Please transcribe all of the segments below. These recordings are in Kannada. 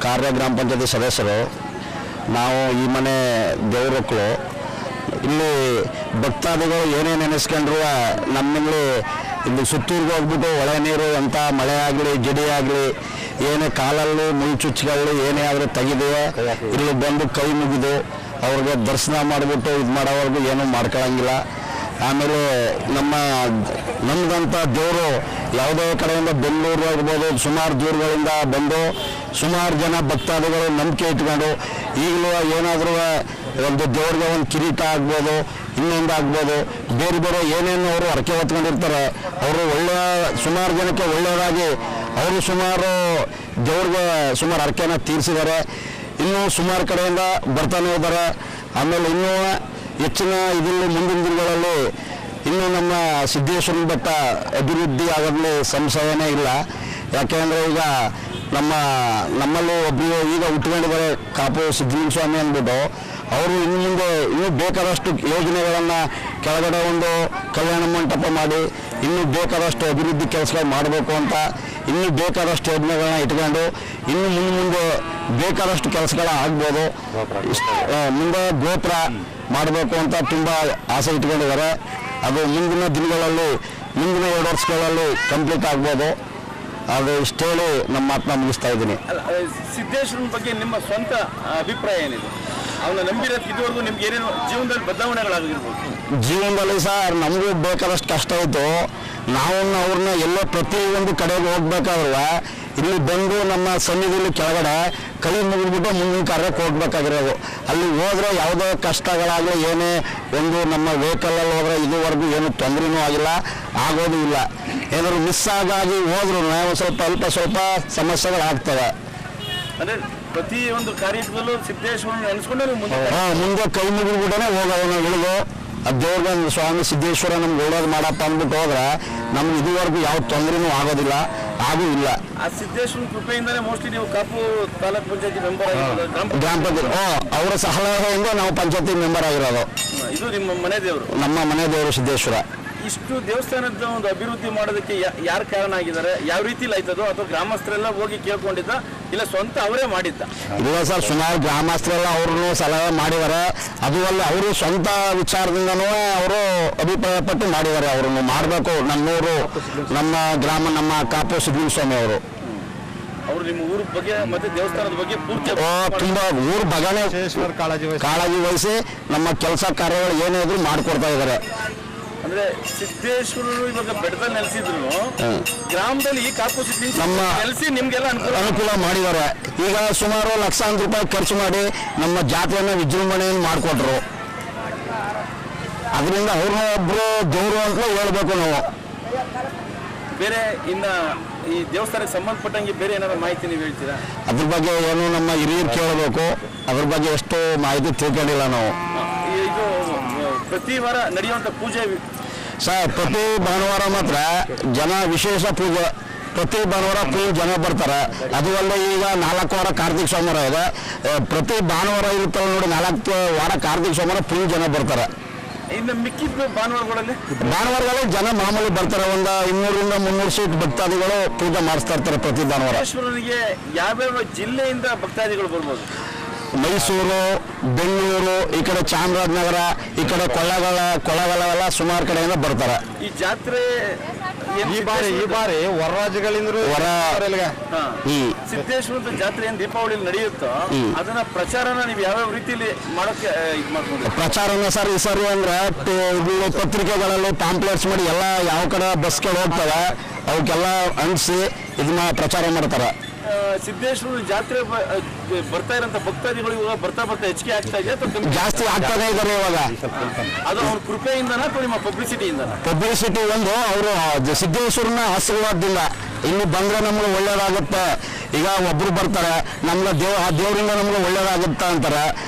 ಕಾರ್ಯ ಗ್ರಾಮ ಪಂಚಾಯತಿ ಸದಸ್ಯರು. ನಾವು ಈ ಮನೆ ದೇವರೊಕ್ಕಳು. ಇಲ್ಲಿ ಭಕ್ತಾದಿಗಳು ಏನೇ ನೆನೆಸ್ಕೊಂಡ್ರು ನಮ್ಮಲ್ಲಿ ಇಲ್ಲಿ ಸುತ್ತೂರಿಗೆ ಹೋಗ್ಬಿಟ್ಟು ಒಳೆ ನೀರು ಎಂಥ ಮಳೆ ಆಗಲಿ ಜಡಿ ಆಗಲಿ ಏನೇ ಕಾಲಲ್ಲಿ ಮುಳ್ಳು ಚುಚ್ಚುಗಳು ಏನೇ ಆದರೂ ತೆಗೆದಿವೆ ಇಲ್ಲಿ ಬಂದು ಕೈ ಮುಗಿದು ಅವ್ರಿಗೆ ದರ್ಶನ ಮಾಡಿಬಿಟ್ಟು ಇದು ಮಾಡೋವರೆಗೂ ಏನೂ ಮಾಡ್ಕೊಳ್ಳಂಗಿಲ್ಲ. ಆಮೇಲೆ ನಮ್ಮದಂಥ ದೇವರು ಯಾವುದೇ ಕಡೆಯಿಂದ ಬೆಂಗಳೂರು ಆಗ್ಬೋದು ಸುಮಾರು ದೂರಗಳಿಂದ ಬಂದು ಸುಮಾರು ಜನ ಭಕ್ತಾದಿಗಳು ನಂಬಿಕೆ ಇಟ್ಕೊಂಡು ಈಗಲೂ ಏನಾದರೂ ಒಂದು ದೇವ್ರಿಗೆ ಒಂದು ಕಿರೀಟ ಆಗ್ಬೋದು ಇನ್ನೊಂದು ಆಗ್ಬೋದು ಬೇರೆ ಬೇರೆ ಏನೇನು ಅವರು ಹರಕೆ ಹೊತ್ಕೊಂಡಿರ್ತಾರೆ. ಅವರು ಸುಮಾರು ಜನಕ್ಕೆ ಒಳ್ಳೆಯದಾಗಿ ಅವರು ಸುಮಾರು ದೇವ್ರಿಗೆ ಸುಮಾರು ಹರಕೆನ ತೀರಿಸಿದ್ದಾರೆ. ಇನ್ನೂ ಸುಮಾರು ಕಡೆಯಿಂದ ಬರ್ತಾನೆ ಇದ್ದಾರೆ. ಆಮೇಲೆ ಇನ್ನೂ ಹೆಚ್ಚಿನ ಇದರಲ್ಲಿ ಮುಂದಿನ ದಿನಗಳಲ್ಲಿ ಇನ್ನೂ ನಮ್ಮ ಸಿದ್ದೇಶ್ವರನ ಬೆಟ್ಟ ಅಭಿವೃದ್ಧಿ ಆಗೋದ್ರಲ್ಲಿ ಸಂಶಯನೇ ಇಲ್ಲ. ಯಾಕೆಂದರೆ ಈಗ ನಮ್ಮಲ್ಲಿ ಒಬ್ಬರು ಈಗ ಉಟ್ಕೊಂಡಿದ್ದಾರೆ ಕಾಪು ಸಿದ್ದಲಿಂಗ ಸ್ವಾಮಿ ಅಂದ್ಬಿಟ್ಟು. ಅವರು ಇನ್ನು ಮುಂದೆ ಇನ್ನೂ ಬೇಕಾದಷ್ಟು ಯೋಜನೆಗಳನ್ನು ಕೆಳಗಡೆ ಒಂದು ಕಲ್ಯಾಣ ಮಂಟಪ ಮಾಡಿ ಇನ್ನೂ ಬೇಕಾದಷ್ಟು ಅಭಿವೃದ್ಧಿ ಕೆಲಸಗಳು ಮಾಡಬೇಕು ಅಂತ ಇನ್ನೂ ಬೇಕಾದಷ್ಟು ಯೋಜನೆಗಳನ್ನ ಇಟ್ಕೊಂಡು ಇನ್ನು ಮುಂದೆ ಬೇಕಾದಷ್ಟು ಕೆಲಸಗಳ ಆಗ್ಬೋದು. ಮುಂದೆ ಗೋಪುರ ಮಾಡಬೇಕು ಅಂತ ತುಂಬ ಆಸೆ ಇಟ್ಕೊಂಡಿದ್ದಾರೆ. ಅದು ಮುಂದಿನ ದಿನಗಳಲ್ಲಿ ಮುಂದಿನ 2 ವರ್ಷಗಳಲ್ಲಿ ಕಂಪ್ಲೀಟ್ ಆಗ್ಬೋದು. ಅದು ಇಷ್ಟು ಹೇಳಿ ನಮ್ಮ ಮಾತನ್ನ ಮುಗಿಸ್ತಾ ಇದ್ದೀನಿ. ಸಿದ್ದೇಶ್ವರನ ಬಗ್ಗೆ ನಿಮ್ಮ ಸ್ವಂತ ಅಭಿಪ್ರಾಯ ಏನಿದೆ? ಅವನ್ನ ನಂಬಿರೋದು ಇದುವರೆಗೂ ನಿಮ್ಗೆ ಏನೇನು ಜೀವನದಲ್ಲಿ ಬದಲಾವಣೆಗಳಾಗಿರ್ಬೋದು? ಜೀವನದಲ್ಲಿ ಸರ್ ನಮಗೂ ಬೇಕಾದಷ್ಟು ಕಷ್ಟ ಆಯಿತು. ಅವ್ರನ್ನ ಎಲ್ಲೋ ಪ್ರತಿಯೊಂದು ಕಡೆಗೆ ಹೋಗ್ಬೇಕಾದ್ರೆ ಇಲ್ಲಿ ಬಂದು ನಮ್ಮ ಸನ್ನಿಧಿಯಲ್ಲಿ ಕೆಳಗಡೆ ಕೈ ಮುಗಿದ್ಬಿಟ್ಟು ಮುಂದಿನ ಕಾರ್ಯಕ್ಕೆ ಹೋಗ್ಬೇಕಾಗಿರೋದು. ಅಲ್ಲಿ ಹೋದರೆ ಯಾವುದೇ ಕಷ್ಟಗಳಾಗಲಿ ಏನೇ ಒಂದು ನಮ್ಮ ವೆಹಿಕಲಲ್ಲಿ ಹೋದರೆ ಇದುವರೆಗೂ ಏನು ತೊಂದರೆನೂ ಆಗಿಲ್ಲ, ಆಗೋದು ಇಲ್ಲ. ಏನಾದ್ರು ಮಿಸ್ ಆಗಿ ಹೋದ್ರೂ ಸ್ವಲ್ಪ ಸಮಸ್ಯೆಗಳಾಗ್ತವೆ. ಅಂದರೆ ಪ್ರತಿ ಒಂದು ಕಾರ್ಯಕ್ರಮದಲ್ಲೂ ಸಿದ್ದೇಶ್ವರನ ನೆನೆಸ್ಕೊಂಡೆ ಮುಂದೆ ಕೈ ಮುಗಿದ್ಬಿಟ್ಟೇ ಹೋಗೋದು. ಇಳಿದು ದೇವ್ರಿಗೆ ಸ್ವಾಮಿ ಸಿದ್ದೇಶ್ವರ ನಮ್ಗೆ ಒಳ್ಳೇದು ಮಾಡಪ್ಪ ಅಂದ್ಬಿಟ್ಟು ಹೋದ್ರೆ ನಮ್ಗೆ ಇದುವರೆಗೂ ಯಾವ ತೊಂದರೆನೂ ಆಗೋದಿಲ್ಲ, ಆಗೂ ಇಲ್ಲ. ಆ ಸಿದ್ದೇಶ್ವರನ ಕೃಪೆಯಿಂದಲೇ ಮೋಸ್ಟ್ಲಿ ನೀವು ಕಾಪು ತಾಲೂಕ್ ಪಂಚಾಯತಿ ಮೆಂಬರ್ ಆಗಿರೋದು. ಗ್ರಾಮ ಪಂಚಾಯತ್ ಅವರ ಸಲಹೆಯಿಂದ ನಾವು ಪಂಚಾಯತಿ ಮೆಂಬರ್ ಆಗಿರೋದು. ಇದು ನಿಮ್ಮ ಮನೆ ದೇವರು? ನಮ್ಮ ಮನೆ ದೇವರು ಸಿದ್ದೇಶ್ವರ. ಇಷ್ಟು ದೇವಸ್ಥಾನದ ಒಂದು ಅಭಿವೃದ್ಧಿ ಮಾಡೋದಕ್ಕೆ ಯಾರು ಕಾರಣ ಆಗಿದ್ದಾರೆ? ಯಾವ ರೀತಿಲಿ ಆಯ್ತದೋ ಅಥವಾ ಗ್ರಾಮಸ್ಥರೆಲ್ಲ ಹೋಗಿ ಕೇಳ್ಕೊಂಡಿದ್ದ ಇಲ್ಲ ಸ್ವಂತ ಅವರೇ ಮಾಡಿದ್ದ? ಇಲ್ಲ ಸರ್, ಸುಮಾರು ಗ್ರಾಮಸ್ಥರೆಲ್ಲ ಅವ್ರನ್ನು ಸಲಹೆ ಮಾಡಿದ್ದಾರೆ. ಅದು ಅಲ್ಲ, ಅವರು ಸ್ವಂತ ವಿಚಾರದಿಂದನೂ ಅವರು ಅಭಿಪ್ರಾಯ ಪಟ್ಟು ಮಾಡಿದ್ದಾರೆ. ಅವ್ರನ್ನು ಮಾಡಬೇಕು. ನಮ್ಮೂರು ನಮ್ಮ ಗ್ರಾಮ ನಮ್ಮ ಕಾಪು ಸಿದ್ದಲಿಂಗ ಸ್ವಾಮಿ ಅವರು ನಿಮ್ಮ ಊರ ಬಗ್ಗೆ ಮತ್ತೆ ದೇವಸ್ಥಾನದ ಬಗ್ಗೆ ಪೂರ್ತಿ ತುಂಬಾ ಊರ ಬಗ್ಗೆನೇ ಕಾಳಜಿ ವಹಿಸಿ ನಮ್ಮ ಕೆಲಸ ಕಾರ್ಯಗಳು ಏನೇ ಇದ್ರು ಮಾಡಿಕೊಡ್ತಾ ಇದ್ದಾರೆ. ಅಂದ್ರೆ ಸಿದ್ದೇಶ್ವರರು ಇವಾಗ ಬೆಟ್ಟದಲ್ಲಿ ನೆಲೆಸಿದ್ರು ಗ್ರಾಮದಲ್ಲಿ ಈ ಕಾಪು ನಮ್ಮ ನೆಲೆಸಿ ನಿಮ್ಗೆಲ್ಲ ಅನುಕೂಲ ಮಾಡಿದ್ದಾರೆ. ಈಗ ಸುಮಾರು ಲಕ್ಷಾಂತರ ರೂಪಾಯಿ ಖರ್ಚು ಮಾಡಿ ನಮ್ಮ ಜಾತ್ರೆಯನ್ನು ವಿಜೃಂಭಣೆಯನ್ನು ಮಾಡಿಕೊಟ್ರು. ಅದರಿಂದ ಅವ್ರನ್ನ ಒಬ್ರು ದೇವರು ಅಂತ ಹೇಳ್ಬೇಕು ನಾವು. ಬೇರೆ ಇನ್ನ ಈ ದೇವಸ್ಥಾನಕ್ಕೆ ಸಂಬಂಧಪಟ್ಟಂಗೆ ಬೇರೆ ಏನಾದ್ರು ಮಾಹಿತಿ ನೀವು ಹೇಳ್ತೀರಾ? ಅದ್ರ ಬಗ್ಗೆ ಏನು ನಮ್ಮ ಹಿರಿಯರು ಕೇಳಬೇಕು. ಅದ್ರ ಬಗ್ಗೆ ಎಷ್ಟು ಮಾಹಿತಿ ತಿಳ್ಕೊಂಡಿಲ್ಲ ನಾವು. ಇದು ಪ್ರತಿ ವಾರ ನಡೆಯುವಂಥ ಪೂಜೆ ಸರ್, ಪ್ರತಿ ಭಾನುವಾರ ಮಾತ್ರ ಜನ ವಿಶೇಷ ಪೂಜೆ. ಪ್ರತಿ ಭಾನುವಾರ ಜನ ಬರ್ತಾರೆ. ಅದು ಅಲ್ಲದೆ ಈಗ 4 ವಾರ ಕಾರ್ತಿಕ ಸೋಮವಾರ ಇದೆ. ಪ್ರತಿ ಭಾನುವಾರ ಇರುತ್ತಲ್ಲ ನೋಡಿ, 4 ವಾರ ಕಾರ್ತಿಕ ಸೋಮವಾರ ಜನ ಬರ್ತಾರೆ. ಇನ್ನು ಮಿಕ್ಕಿದ ಭಾನುವಾರಗಳಲ್ಲಿ ಜನ ಮಾಮೂಲಿ ಬರ್ತಾರೆ. ಒಂದು 200-300 ಸೀಟ್ ಭಕ್ತಾದಿಗಳು ಪೂಜೆ ಮಾಡಿಸ್ತಾ ಇರ್ತಾರೆ ಪ್ರತಿ ಭಾನುವಾರ. ಈಶ್ವರನಿಗೆ ಯಾವ್ಯಾವ ಜಿಲ್ಲೆಯಿಂದ ಭಕ್ತಾದಿಗಳು ಬರ್ಬೋದು? ಮೈಸೂರು, ಬೆಂಗಳೂರು, ಈ ಕಡೆ ಚಾಮರಾಜನಗರ, ಈ ಕಡೆ ಕೊಳ್ಳಗಳೆಲ್ಲ ಸುಮಾರು ಕಡೆಯಿಂದ ಬರ್ತಾರೆ. ಈ ಜಾತ್ರೆ ಈ ಬಾರಿ ಹೊರ ರಾಜ್ಯಗಳಿಂದ ಸಿದ್ದೇಶ್ವರದ ಜಾತ್ರೆ ಏನ್ ದೀಪಾವಳಿ ನಡೆಯುತ್ತೋ ಅದನ್ನ ಪ್ರಚಾರನ ನೀವು ಯಾವ ರೀತಿಯಲ್ಲಿ ಮಾಡೋಕೆ ಇದು ಮಾಡ್ಕೊಂಡು? ಪ್ರಚಾರನ ಸರ್ ಈ ಸರಿ ಅಂದ್ರೆ ಪತ್ರಿಕೆಗಳಲ್ಲಿ ಪಾಂಪ್ಲೆಟ್ಸ್ ಮಾಡಿ ಎಲ್ಲ ಯಾವ ಕಡೆ ಬಸ್ಗಳು ಹೋಗ್ತವೆ ಅವಕ್ಕೆಲ್ಲ ಅಂಟಿಸಿ ಇದನ್ನ ಪ್ರಚಾರ ಮಾಡ್ತಾರೆ. ಸಿದ್ದೇಶ್ವರ ಜಾತ್ರೆ ಬರ್ತಾ ಇರೋಂಥ ಭಕ್ತಾದಿಗಳು ಇವಾಗ ಬರ್ತಾ ಹೆಚ್ಚಿಗೆ ಆಗ್ತಾ ಇದೆ ಅಥವಾ ಜಾಸ್ತಿ ಆಗ್ತಾನೆ ಇದ್ದಾರೆ ಇವಾಗ? ಅದು ಅವ್ರ ಕೃಪೆಯಿಂದನ ಅಥವಾ ನಿಮ್ಮ ಪಬ್ಲಿಸಿಟಿಯಿಂದ? ಪಬ್ಲಿಸಿಟಿ ಒಂದು ಅವರು ಸಿದ್ದೇಶ್ವರನ ಆಶೀರ್ವಾದದಿಂದ ಇಲ್ಲಿ ಬಂದ್ರೆ ನಮ್ಗೆ ಒಳ್ಳೇದಾಗುತ್ತೆ. ಈಗ ಒಬ್ರು ಬರ್ತಾರೆ ನಮ್ಗೆ ದೇವರಿಂದ ನಮ್ಗೆ ಒಳ್ಳೇದಾಗುತ್ತೆ ಅಂತಾರೆ.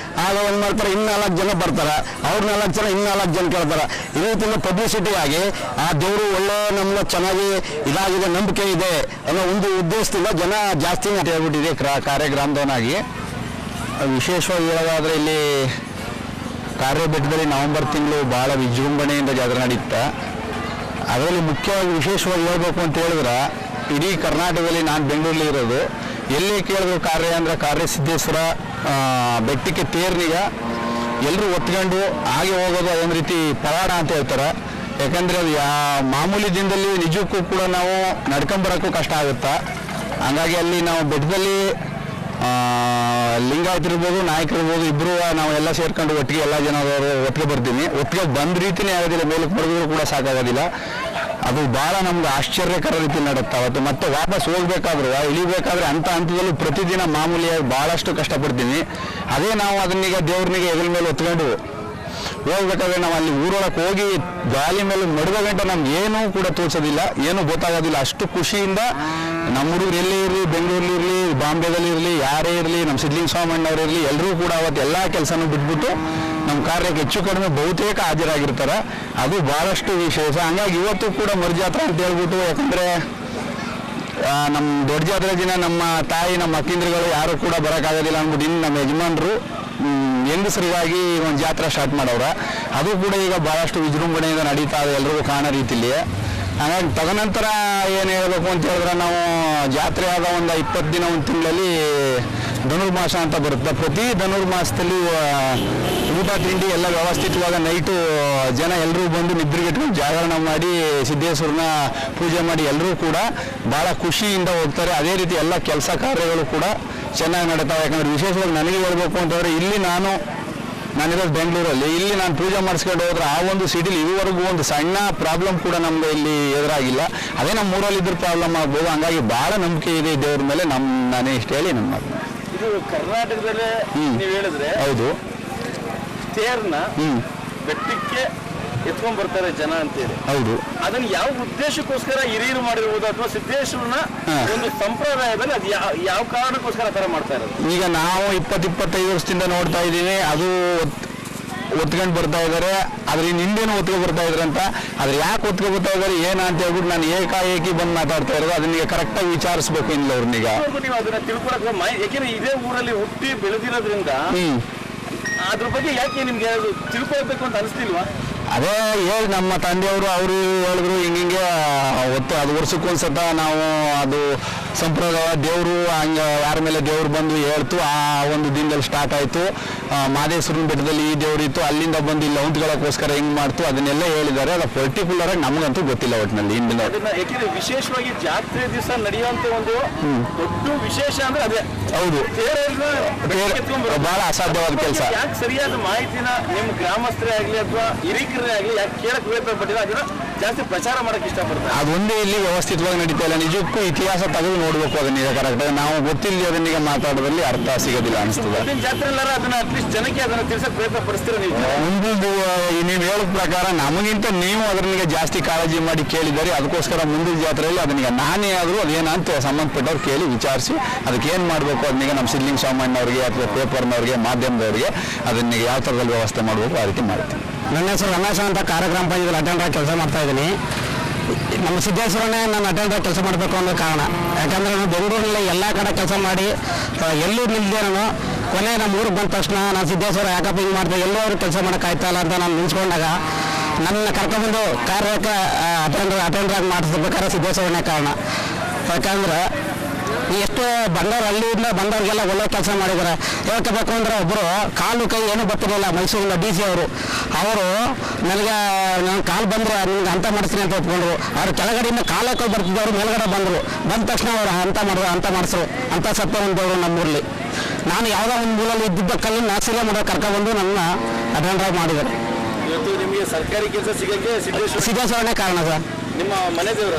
ಆಗ ಏನು ಮಾಡ್ತಾರೆ, 4 ಜನ ಬರ್ತಾರೆ, ಅವ್ರು 4 ಜನ 4 ಜನ ಕೇಳ್ತಾರೆ. ಈ ರೀತಿಯಿಂದ ಪಬ್ಲಿಸಿಟಿ ಆಗಿ ಆ ದೇವರು ಒಳ್ಳೆ ನಮ್ಗೆ ಚೆನ್ನಾಗಿ ಇದಾಗಿದೆ, ನಂಬಿಕೆ ಇದೆ ಅನ್ನೋ ಒಂದು ಉದ್ದೇಶದಿಂದ ಜನ ಜಾಸ್ತಿ ಹೇಳ್ಬಿಟ್ಟಿದೆ. ಕಾರ್ಯಕ್ರಮದವನಾಗಿ ವಿಶೇಷವಾಗಿ ಹೇಳೋದಾದ್ರೆ ಇಲ್ಲಿ ಕಾರ್ಯಬೆಟ್ಟದಲ್ಲಿ ನವೆಂಬರ್ ತಿಂಗಳು ಭಾಳ ವಿಜೃಂಭಣೆಯಿಂದ ಜಾತ್ರೆ ನಡೆಯುತ್ತೆ. ಅದರಲ್ಲಿ ಮುಖ್ಯವಾಗಿ ವಿಶೇಷವಾಗಿ ಹೇಳ್ಬೇಕು ಅಂತ ಹೇಳಿದ್ರೆ ಇಡೀ ಕರ್ನಾಟಕದಲ್ಲಿ, ನಾನು ಬೆಂಗಳೂರಲ್ಲಿ ಇರೋದು, ಎಲ್ಲಿ ಕೇಳಿದ್ರು ಕಾರ್ಯ ಅಂದರೆ ಕಾರ್ಯ ಸಿದ್ದೇಶ್ವರ ಬೆಟ್ಟಕ್ಕೆ ತೇರ್ನಿಗ ಎಲ್ಲರೂ ಒತ್ಕೊಂಡು ಹಾಗೆ ಹೋಗೋದು ಒಂದು ರೀತಿ ಪವಾಡ ಅಂತ ಹೇಳ್ತಾರೆ. ಯಾಕಂದರೆ ಅದು ಮಾಮೂಲಿ ದಿನದಲ್ಲಿ ನಿಜಕ್ಕೂ ಕೂಡ ನಾವು ನಡ್ಕೊಂಬರೋಕ್ಕೂ ಕಷ್ಟ ಆಗುತ್ತಾ. ಹಂಗಾಗಿ ಅಲ್ಲಿ ನಾವು ಬೆಟ್ಟದಲ್ಲಿ ಲಿಂಗಾಯತರಿರ್ಬೋದು ನಾಯಕರಿರ್ಬೋದು ಇಬ್ಬರು ನಾವು ಎಲ್ಲ ಸೇರ್ಕೊಂಡು ಒಟ್ಟಿಗೆ ಎಲ್ಲ ಜನದವರು ಒಟ್ಟಿಗೆ ಬರ್ತೀನಿ. ಒಟ್ಟಿಗೆ ಬಂದ ರೀತಿಯೇ ಆಗೋದಿಲ್ಲ, ಮೇಲಕ್ಕೆ ಬರೆದ್ರು ಕೂಡ ಸಾಕಾಗೋದಿಲ್ಲ. ಅದು ಭಾಳ ನಮ್ಗೆ ಆಶ್ಚರ್ಯಕರ ರೀತಿ ನಡೆಯುತ್ತೆ. ಅವತ್ತು ಮತ್ತೆ ವಾಪಸ್ ಹೋಗ್ಬೇಕಾದ್ರೂ ಇಳಿಬೇಕಾದ್ರೆ ಅಂಥ ಹಂತದಲ್ಲೂ ಪ್ರತಿದಿನ ಮಾಮೂಲಿಯಾಗಿ ಭಾಳಷ್ಟು ಕಷ್ಟಪಡ್ತೀನಿ. ಅದೇ ನಾವು ಅದನ್ನೀಗ ದೇವ್ರನಿಗೆ ಹೆಗಲ ಮೇಲೆ ಹೊತ್ಕೊಂಡು ಹೋಗ್ಬೇಕಾದ್ರೆ ನಾವು ಅಲ್ಲಿ ಊರೊಳಗೆ ಹೋಗಿ ಗಾಲಿ ಮೇಲೆ ಮಡುವ ಗಂಟೆ ನಮ್ಗೆ ಏನೂ ಕೂಡ ತೋರಿಸೋದಿಲ್ಲ, ಏನೂ ಗೊತ್ತಾಗೋದಿಲ್ಲ. ಅಷ್ಟು ಖುಷಿಯಿಂದ ನಮ್ಮ ಹುಡುಗರು ಎಲ್ಲೇ ಇರಲಿ, ಬೆಂಗಳೂರಲ್ಲಿರಲಿ, ಬಾಂಬೆದಲ್ಲಿರಲಿ, ಯಾರೇ ಇರಲಿ, ನಮ್ಮ ಸಿದ್ಲಿಂಗ ಸ್ವಾಮಣ್ಣವ್ರು ಇರಲಿ, ಎಲ್ಲರೂ ಕೂಡ ಅವತ್ತು ಎಲ್ಲ ಕೆಲಸನೂ ಬಿಟ್ಬಿಟ್ಟು ನಮ್ಮ ಕಾರ್ಯಕ್ಕೆ ಹೆಚ್ಚು ಕಡಿಮೆ ಬಹುತೇಕ ಹಾಜರಾಗಿರ್ತಾರೆ. ಅದು ಭಾಳಷ್ಟು ವಿಶೇಷ. ಹಂಗಾಗಿ ಇವತ್ತು ಕೂಡ ಮರುಜಾತ್ರೆ ಅಂತ ಹೇಳ್ಬಿಟ್ಟು, ಯಾಕಂದರೆ ನಮ್ಮ ದೊಡ್ಡ ಜಾತ್ರೆ ದಿನ ನಮ್ಮ ತಾಯಿ ನಮ್ಮ ಅಕ್ಕಿಂದ್ರುಗಳು ಯಾರು ಕೂಡ ಬರೋಕ್ಕಾಗೋದಿಲ್ಲ ಅಂದ್ಬಿಟ್ಟು ಇನ್ನು ನಮ್ಮ ಯಜಮಾನರು ಹೆಂಗಸರಿಗಾಗಿ ಒಂದು ಜಾತ್ರೆ ಸ್ಟಾರ್ಟ್ ಮಾಡವ್ರ. ಅದು ಕೂಡ ಈಗ ಭಾಳಷ್ಟು ವಿಜೃಂಭಣೆಯಿಂದ ನಡೀತಾ ಇದೆ, ಎಲ್ರಿಗೂ ಕಾಣೋ ರೀತಿಲಿ. ಹಾಗಾಗಿ ತದನಂತರ ಏನು ಹೇಳಬೇಕು ಅಂತ ಹೇಳಿದ್ರೆ, ನಾವು ಜಾತ್ರೆ ಆದ ಒಂದು 20 ದಿನ ಒಂದು ತಿಂಗಳಲ್ಲಿ ಧನುರ್ಮಾಸ ಅಂತ ಬರುತ್ತೆ. ಪ್ರತಿ ಧನುರ್ಮಾಸದಲ್ಲಿ ಊಟ ತಿಂಡಿ ಎಲ್ಲ ವ್ಯವಸ್ಥಿತವಾದ ನೈಟು ಜನ ಎಲ್ಲರೂ ಬಂದು ನಿದ್ರೆಗೆಟ್ಕೊಂಡು ಜಾಗರಣ ಮಾಡಿ ಸಿದ್ದೇಶ್ವರನ ಪೂಜೆ ಮಾಡಿ ಎಲ್ಲರೂ ಕೂಡ ಭಾಳ ಖುಷಿಯಿಂದ ಹೋಗ್ತಾರೆ. ಅದೇ ರೀತಿ ಎಲ್ಲ ಕೆಲಸ ಕಾರ್ಯಗಳು ಕೂಡ ಚೆನ್ನಾಗಿ ನಡೀತಾವೆ. ಯಾಕಂದರೆ ವಿಶೇಷವಾಗಿ ನನಗೆ ಹೇಳ್ಬೇಕು ಅಂತಂದರೆ, ಇಲ್ಲಿ ನಾನಿರೋದು ಬೆಂಗಳೂರಲ್ಲಿ, ಇಲ್ಲಿ ನಾನು ಪೂಜೆ ಮಾಡಿಸ್ಕೊಂಡು ಹೋದ್ರೆ ಆ ಒಂದು ಸಿಟಿಲಿ ಇದುವರೆಗೂ ಒಂದು ಸಣ್ಣ ಪ್ರಾಬ್ಲಮ್ ಕೂಡ ನಮ್ಗೆ ಇಲ್ಲಿ ಎದುರಾಗಿಲ್ಲ. ಅದೇ ನಮ್ಮ ಊರಲ್ಲಿ ಇದ್ರ ಪ್ರಾಬ್ಲಮ್ ಆಗ್ಬೋದು. ಹಂಗಾಗಿ ಭಾಳ ನಂಬಿಕೆ ಇದೆ ದೇವ್ರ ಮೇಲೆ. ನಾನೇ ಇಷ್ಟು ಹೇಳಿ ನನ್ನ ಮಾತು. ಇದು ಕರ್ನಾಟಕದಲ್ಲೇ ನೀವು ಹೇಳಿದ್ರೆ ಹೌದು, ತೇರ್ನ ಬೆಟ್ಟಕ್ಕೆ ಎತ್ಕೊಂಡ್ ಬರ್ತಾರೆ ಜನ ಅಂತೇಳಿ. ಹೌದು. ಅದನ್ನ ಯಾವ ಉದ್ದೇಶಕ್ಕೋಸ್ಕರ ಹಿರಿಯರು ಮಾಡಿರ್ಬೋದು, ಅಥವಾ ಸಿದ್ದೇಶ್ವರನ ಒಂದು ಸಂಪ್ರದಾಯದಲ್ಲಿ ಅದು ಯಾವ ಕಾರಣಕ್ಕೋಸ್ಕರ ತರ ಮಾಡ್ತಾ ಇರೋದು? ಈಗ ನಾವು 20-25 ವರ್ಷದಿಂದ ನೋಡ್ತಾ ಇದ್ದೀವಿ, ಅದು ಒತ್ಕೊಂಡು ಬರ್ತಾ ಇದ್ದಾರೆ. ಅದ್ರ ಹಿಂದೇನು ಒತ್ಕೊಂಡು ಬರ್ತಾ ಇದ್ರು ಅಂತ, ಅದ್ರ ಯಾಕೆ ಒತ್ಕೊಂಡು ಬರ್ತಾ ಇದ್ದಾರೆ ಏನು ಅಂತ ಹೇಳ್ಬಿಟ್ಟು ನಾನು ಏಕಾಏಕಿ ಬಂದು ಮಾತಾಡ್ತಾ ಇರೋದು. ಅದನ್ನ ಕರೆಕ್ಟಾಗಿ ವಿಚಾರಿಸ್ಬೇಕು ಇಲ್ಲ ಅವ್ರನ್ನೀಗ. ನೀವು ಅದನ್ನ ತಿಳ್ಕೊಳಕ್ಕೆ ಯಾಕೆಂದ್ರೆ ಇದೇ ಊರಲ್ಲಿ ಹುಟ್ಟಿ ಬೆಳೆದಿರೋದ್ರಿಂದ ಅದ್ರ ಬಗ್ಗೆ ಯಾಕೆ ನಿಮ್ಗೆ ತಿಳ್ಕೊಳ್ಬೇಕು ಅಂತ ಅನಿಸ್ತಿಲ್ವಾ? ಅದೇ ಹೇಳಿ ನಮ್ಮ ತಂದೆಯವರು ಅವರು ಹೇಳಿದ್ರು, ಹಿಂಗೆ ಅದು ವರ್ಷಕ್ಕೊಂದ್ಸತ ನಾವು ಅದು ಸಂಪ್ರದಾಯ ದೇವರು ಹಂಗೆ ಯಾರ ಮೇಲೆ ದೇವ್ರು ಬಂದು ಹೇಳ್ತು. ಆ ಒಂದು ದಿನದಲ್ಲಿ ಸ್ಟಾರ್ಟ್ ಆಯಿತು. ಮಾದೇಶ್ವರನ ಬೆಟ್ಟದಲ್ಲಿ ಈ ದೇವ್ರು ಇತ್ತು, ಅಲ್ಲಿಂದ ಬಂದು ಇಲ್ಲಿ ಔಂಟ್ಗಳಕ್ಕೋಸ್ಕರ ಹಿಂಗೆ ಮಾಡ್ತು, ಅದನ್ನೆಲ್ಲ ಹೇಳಿದ್ದಾರೆ. ಅದು ಪರ್ಟಿಕ್ಯುಲರ್ ಆಗಿ ನಮಗಂತೂ ಗೊತ್ತಿಲ್ಲ ಒಟ್ಟಿನಲ್ಲಿ ಹಿಂದಿನ. ಯಾಕೆಂದ್ರೆ ವಿಶೇಷವಾಗಿ ಜಾತ್ರೆ ದಿವಸ ನಡೆಯುವಂತ ಒಂದು ದೊಡ್ಡ ವಿಶೇಷ ಅಂದ್ರೆ ಅದೇ. ಹೌದು, ಬಹಳ ಅಸಾಧ್ಯವಾದ ಕೆಲಸ. ಯಾಕೆ ಸರಿಯಾದ ಮಾಹಿತಿನ ನಿಮ್ಮ ಗ್ರಾಮಸ್ಥರೇ ಆಗ್ಲಿ ಅಥವಾ ಹಿರಿಕರೇ ಆಗ್ಲಿ ಯಾಕೆ ಕೇಳಕ್ ಪ್ರಯತ್ನಪಟ್ಟಿಲ್ಲ, ಅದನ್ನ ಜಾಸ್ತಿ ಪ್ರಚಾರ ಮಾಡಕ್ ಇಷ್ಟಪಡ್ತಾರೆ. ಅದೊಂದೇ ಇಲ್ಲಿ ವ್ಯವಸ್ಥಿತವಾಗಿ ನಡೀತಾ ಇಲ್ಲ. ನಿಜಕ್ಕೂ ಇತಿಹಾಸ ತೆಗೆದು ನೋಡ್ಬೇಕು ಅದನ್ನೀಗ ಕರೆಕ್ಟ್. ನಾವು ಗೊತ್ತಿಲ್ಲ ಅದನ್ನೀಗ ಮಾತಾಡೋದ್ರಲ್ಲಿ ಅರ್ಥ ಸಿಗೋದಿಲ್ಲ ಅನಿಸ್ತದೆ. ಜಾತ್ರೆ ಅದನ್ನ ಅಟ್ಲೀಸ್ಟ್ ಜನಕ್ಕೆ ಅದನ್ನ ತಿಳಿಸಕ್ ಪ್ರಯತ್ನ ಪಡಿಸ್ತೀರ ನೀವು? ಮುಂದಿನ ನೀವು ಹೇಳೋ ಪ್ರಕಾರ ನಮಗಿಂತ ನೀವು ಅದನ್ನ ಜಾಸ್ತಿ ಕಾಳಜಿ ಮಾಡಿ ಕೇಳಿದ್ದಾರೆ. ಅದಕ್ಕೋಸ್ಕರ ಮುಂದಿನ ಜಾತ್ರೆಯಲ್ಲಿ ಅದನ್ನೀಗ ನಾನೇ ಆದರೂ ಅದೇನಂತ ಸಂಬಂಧಪಟ್ಟವ್ರು ಕೇಳಿ ವಿಚಾರಿಸಿ ಅದಕ್ಕೆ ಏನು ಮಾಡಬೇಕು ಅದನ್ನೀಗ ನಮ್ಮ ಸಿದ್ಲಿಂಗ ಸ್ವಾಮಣ್ಣವ್ರಿಗೆ ಅಥವಾ ಪೇಪರ್ನವ್ರಿಗೆ ಮಾಧ್ಯಮದವ್ರಿಗೆ ಅದನ್ನೀಗ ಯಾವ ಥರದಲ್ಲಿ ವ್ಯವಸ್ಥೆ ಮಾಡಬೇಕು ಆ ರೀತಿ ಮಾಡ್ತೀನಿ. ನನ್ನ ಹೆಸರು ರಮೇಶ ಅಂತ ಗ್ರಾಮ ಪಂಚಾಯತ್ ಅಟೆಂಡರ್ ಕೆಲಸ ಮಾಡ್ತಾ ಇದ್ದೀನಿ. ನಮ್ಮ ಸಿದ್ದೇಶ್ವರನೇ ನಾನು ಅಟೆಂಡರ್ ಕೆಲಸ ಮಾಡಬೇಕು ಅನ್ನೋ ಕಾರಣ. ಯಾಕಂದರೆ ನಾನು ಬೆಂಗಳೂರಲ್ಲಿ ಎಲ್ಲ ಕಡೆ ಕೆಲಸ ಮಾಡಿ ಎಲ್ಲೂ ನಿಲ್ಲದೆ ನಾನು ಕೊನೆ ನಮ್ಮ ಊರಿಗೆ ಬಂದ ತಕ್ಷಣ ನಾನು ಸಿದ್ದೇಶ್ವರ ಯಾಕಪ್ಪ ಹಿಂಗೆ ಮಾಡ್ತೀನಿ, ಎಲ್ಲರೂ ಅವ್ರಿಗೆ ಕೆಲಸ ಮಾಡೋಕ್ಕಾಯ್ತಾ ಇಲ್ಲ ಅಂತ ನಾನು ನಿಲ್ಸ್ಕೊಂಡಾಗ ನನ್ನ ಕರ್ಕೊಂಡ್ಬಂದು ಕಾರ್ಯಕ್ಕೆ ಅಟೆಂಡರ್ ಮಾಡಿಸ್ಬೇಕಾದ್ರೆ ಸಿದ್ದೇಶ್ವರನೇ ಕಾರಣ. ಯಾಕಂದ್ರೆ ಎಷ್ಟು ಬಂದವ್ರು ಹಳ್ಳಿಯಿಂದ ಬಂದವ್ರಿಗೆಲ್ಲ ಒಳ್ಳೆ ಕೆಲಸ ಮಾಡಿದ್ದಾರೆ. ಹೇಳ್ಕೋಬೇಕು ಅಂದರೆ ಒಬ್ಬರು ಕಾಲು ಕೈ ಏನೂ ಬರ್ತಿರಲಿಲ್ಲ, ಮೈಸೂರಿನ DC ಅವರು ನನಗೆ ನನ್ನ ಕಾಲು ಬಂದರೆ ನಿಮ್ಗೆ ಅಂತ ಮಾಡಿಸ್ತೀನಿ ಅಂತ ಒಪ್ಕೊಂಡ್ರು. ಅವ್ರು ಕೆಳಗಡೆಯಿಂದ ಕಾಲಕ್ಕೆ ಬರ್ತಿದ್ದವರು ಮೇಲ್ಗಡೆ ಬಂದರು. ಬಂದ ತಕ್ಷಣ ಅವರು ಅಂತ ಮಾಡಿಸ್ರು. ಅಂಥ ಸತ್ಯ ಒಂದವರು ನಮ್ಮೂರಲ್ಲಿ. ನಾನು ಯಾವುದೋ ಒಂದು ಮೂಲಲ್ಲಿ ಇದ್ದಿದ್ದ ಕಲ್ಲನ್ನು ಸಿಲೆ ಮಾಡೋ ಕರ್ಕೊಂಡ್ಬಂದು ನನ್ನ ಅಟೆಂಡರ್ ಮಾಡಿದ್ದಾರೆ. ಇವತ್ತು ನಿಮಗೆ ಸರ್ಕಾರಿ ಕೆಲಸ ಸಿಗಕ್ಕೆ ಸಿದ್ದೇಶ್ವರನೇ ಕಾರಣ ಸರ್. ನಿಮ್ಮ ಮನೆ ದೇವರು?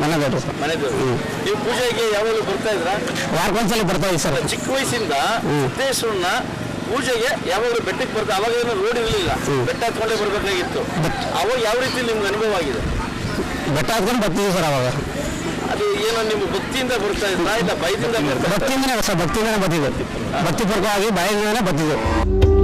ಮನೆ ದೇವರು ಸರ್. ಮನೆ ದೇವರು. ನೀವು ಪೂಜೆಗೆ ಯಾವಾಗಲೂ ಬರ್ತಾ ಇದ್ರ? ವಾರಕ್ಕೊಂದ್ಸಲಿ ಬರ್ತಾ ಇದ್ದೀವಿ ಸರ್. ಚಿಕ್ಕ ವಯಸ್ಸಿಂದ ಸಿದ್ದೇಶ್ವರನ ಪೂಜೆಗೆ ಯಾವಾಗಲೂ ಬೆಟ್ಟಕ್ಕೆ ಬರ್ತಾ, ಅವಾಗ ಏನೋ ರೋಡ್ ಇರಲಿಲ್ಲ, ಬೆಟ್ಟ ಹತ್ಕೊಂಡೇ ಬರ್ಬೇಕಾಗಿತ್ತು. ಅವಾಗ ಯಾವ ರೀತಿ ನಿಮ್ಗೆ ಅನುಭವ ಆಗಿದೆ? ಬೆಟ್ಟ ಹತ್ಕೊಂಡು ಬರ್ತಿದ್ದೀವಿ ಸರ್. ಅವಾಗ ಅದು ಏನೋ ನಿಮ್ಮ ಭಕ್ತಿಯಿಂದ ಬರ್ತಾ ಇದ್ರ ಇಲ್ಲ ಭಯದಿಂದ? ಭಕ್ತಿಯಿಂದನೇ ಸರ್, ಭಕ್ತಿಯಿಂದನೇ ಬರ್ತಿದ್ದೆ. ಭಕ್ತಿಪೂರ್ವಕವಾಗಿ ಭಯದಿಂದನೇ ಬರ್ತಿದ್ದೆ.